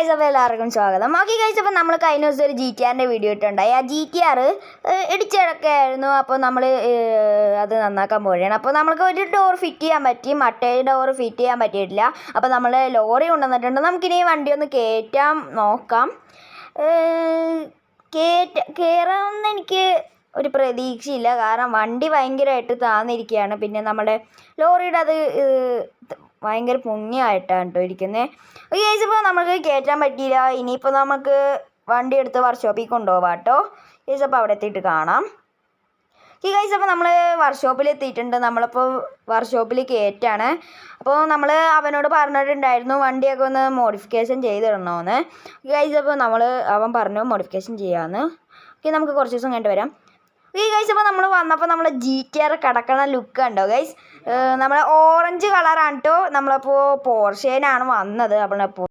Guys, അപ്പോൾ എല്ലാവർക്കും സ്വാഗതം. ഓക്കെ ഗൈസ്, അപ്പോൾ നമ്മൾ കഴിഞ്ഞ ദിവസം ഒരു GTR വീഡിയോ ഇട്ടുണ്ടായി. ആ GTR ഇടിച്ചിടക്കായിരുന്നു. അപ്പോൾ നമ്മൾ അത് നന്നാക്കാൻ പോവുകയാണ്. അപ്പോൾ നമുക്ക് ഒരു ഡോർ ഫിറ്റ് ചെയ്യാൻ പറ്റി, മറ്റേ ഡോർ ഫിറ്റ് ചെയ്യാൻ പറ്റിയിട്ടില്ല. അപ്പോൾ നമ്മൾ ലോറി കൊണ്ടുവന്നിട്ടുണ്ട്. നമുക്കിനി വണ്ടി ഒന്ന് കയറ്റാൻ നോക്കാം. കയറാമെന്ന് എനിക്ക് ഒരു പ്രതീക്ഷയില്ല, കാരണം വണ്ടി ഭയങ്കരമായിട്ട് താന്നിരിക്കുകയാണ്. പിന്നെ നമ്മുടെ ലോറിയുടെ അത് ഭയങ്കര പൊങ്ങിയായിട്ടാണ് കേട്ടോ ഇരിക്കുന്നത്. ഗൈസ്, ഇപ്പോൾ നമുക്ക് കയറ്റാൻ പറ്റിയില്ല. ഇനിയിപ്പോൾ നമുക്ക് വണ്ടി എടുത്ത് വർക്ക്ഷോപ്പിൽ കൊണ്ടുപോകാം കേട്ടോ. ഗൈസ്, അപ്പോൾ അവിടെ എത്തിയിട്ട് കാണാം. ഗൈസ്, അപ്പോൾ നമ്മൾ വർക്ക്ഷോപ്പിൽ എത്തിയിട്ടുണ്ട്. നമ്മളിപ്പോൾ വർക്ക്ഷോപ്പിൽ കയറ്റാണ്. അപ്പോൾ നമ്മൾ അവനോട് പറഞ്ഞിട്ടുണ്ടായിരുന്നു വണ്ടിയൊക്കെ ഒന്ന് മോഡിഫിക്കേഷൻ ചെയ്തിടണമെന്ന്. ഗൈസ്, അപ്പോൾ അവൻ പറഞ്ഞു മോഡിഫിക്കേഷൻ ചെയ്യാമെന്ന്. ഓക്കെ, നമുക്ക് കുറച്ച് ദിവസം കഴിഞ്ഞിട്ട് വരാം. ഓക്കെ ഗൈസ്, അപ്പോൾ നമ്മൾ വന്നപ്പോൾ നമ്മൾ GTR കിടക്കണ ലുക്ക് കണ്ടോ ഗൈസ്. നമ്മൾ ഓറഞ്ച് കളറാണ് കേട്ടോ. നമ്മളപ്പോൾ പോർഷേനാണ് വന്നത്. അപ്പോൾ